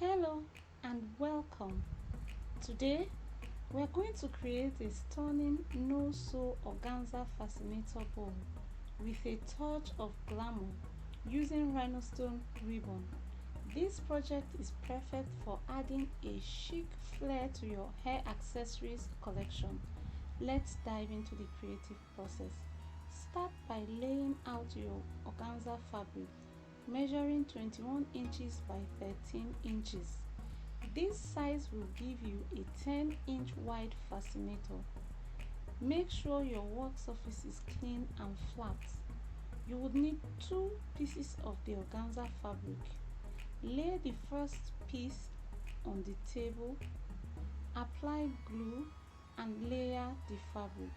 Hello and welcome. Today we are going to create a stunning no-sew organza fascinator bowl with a touch of glamour using rhinestone ribbon. This project is perfect for adding a chic flair to your hair accessories collection. Let's dive into the creative process. Start by laying out your organza fabric measuring 21 inches by 13 inches. This size will give you a 10-inch wide fascinator. Make sure your work surface is clean and flat. You would need two pieces of the organza fabric. Lay the first piece on the table, apply glue and layer the fabric.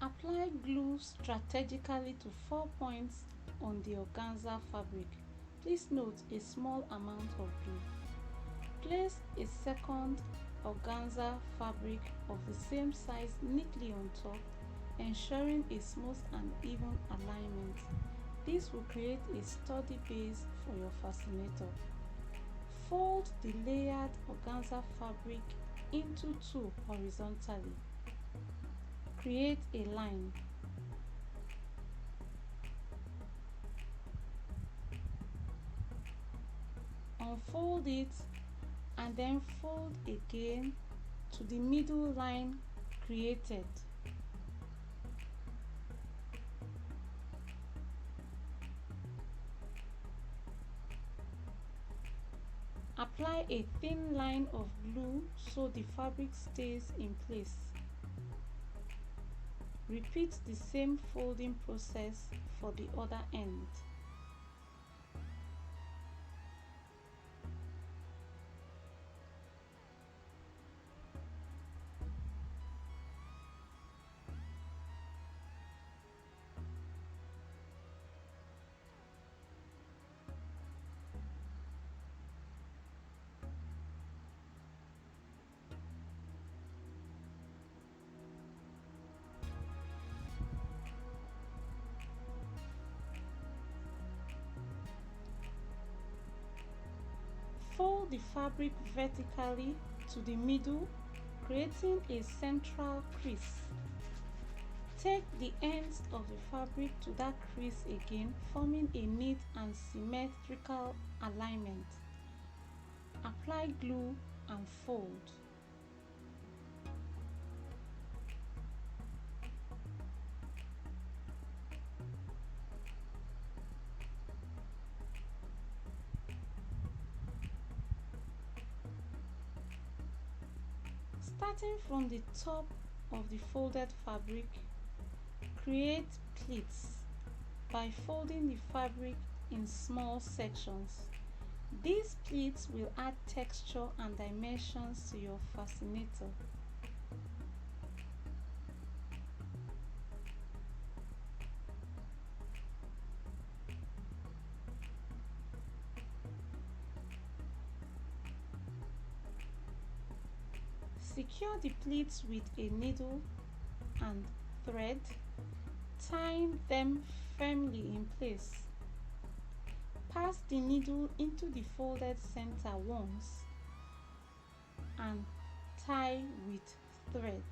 Apply glue strategically to 4 points on the organza fabric. Please note a small amount of glue. Place a second organza fabric of the same size neatly on top, ensuring a smooth and even alignment. This will create a sturdy base for your fascinator. Fold the layered organza fabric into two horizontally. Create a line. Unfold it and then fold again to the middle line created. Apply a thin line of glue so the fabric stays in place. Repeat the same folding process for the other end. Fold the fabric vertically to the middle, creating a central crease. Take the ends of the fabric to that crease again, forming a neat and symmetrical alignment. Apply glue and fold. Starting from the top of the folded fabric, create pleats by folding the fabric in small sections. These pleats will add texture and dimensions to your fascinator. Secure the pleats with a needle and thread, tying them firmly in place. Pass the needle into the folded center once and tie with thread.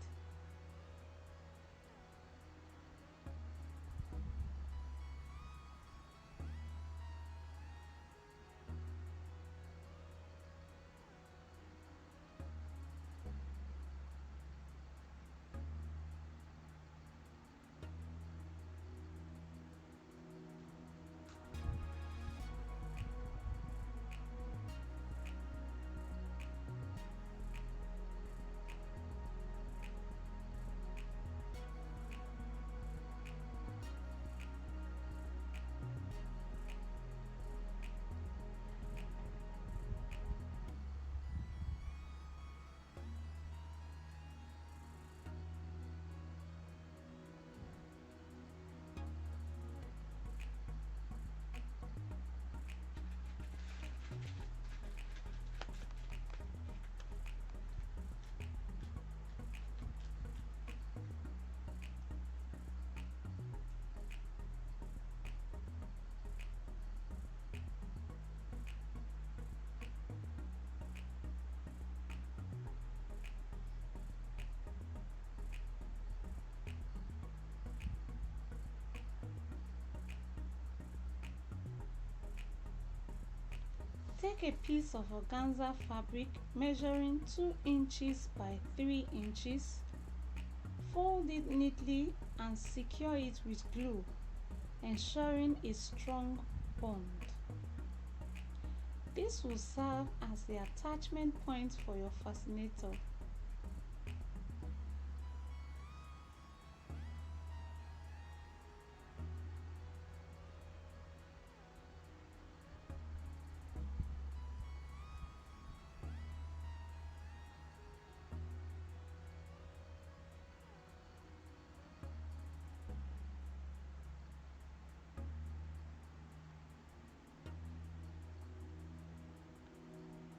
Take a piece of organza fabric measuring 2 inches by 3 inches, fold it neatly and secure it with glue, ensuring a strong bond. This will serve as the attachment point for your fascinator.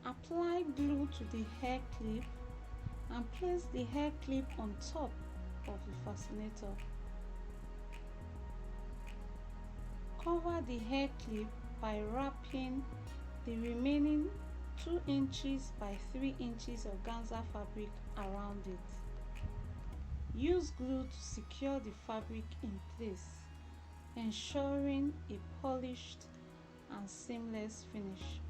Apply glue to the hair clip and place the hair clip on top of the fascinator. Cover the hair clip by wrapping the remaining 2 inches by 3 inches organza fabric around it. Use glue to secure the fabric in place, ensuring a polished and seamless finish.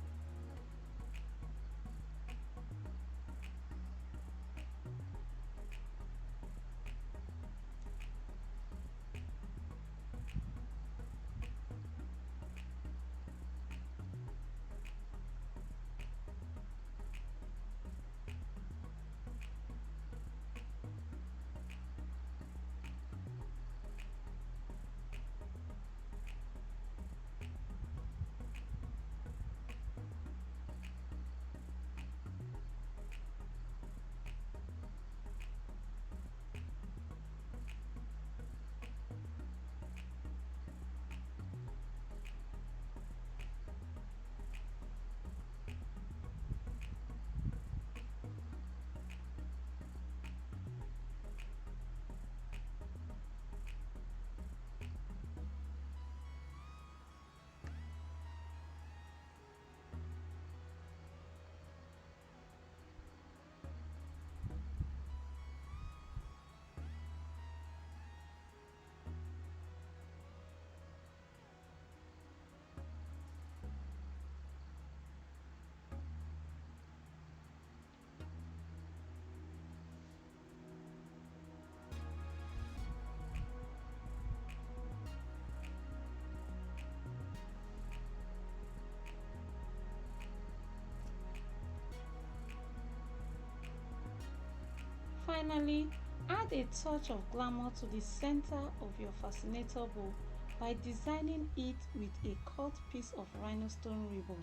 Finally, add a touch of glamour to the center of your fascinator bow by designing it with a cut piece of rhinestone ribbon.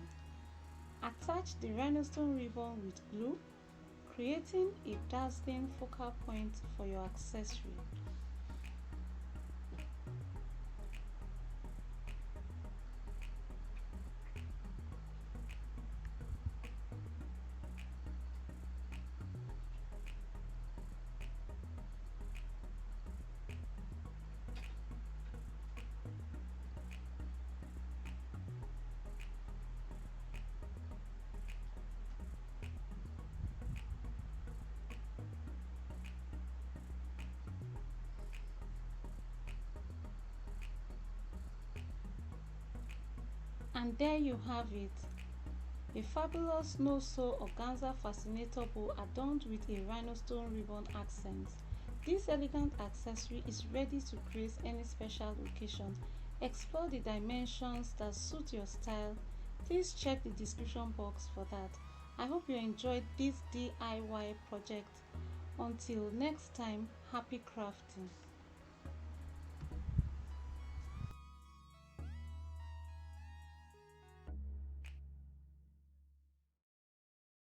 Attach the rhinestone ribbon with glue, creating a dazzling focal point for your accessory. And there you have it, a fabulous no-sew organza fascinator bow adorned with a rhinestone ribbon accent. This elegant accessory is ready to grace any special occasion. Explore the dimensions that suit your style. Please check the description box for that. I hope you enjoyed this DIY project. Until next time, happy crafting.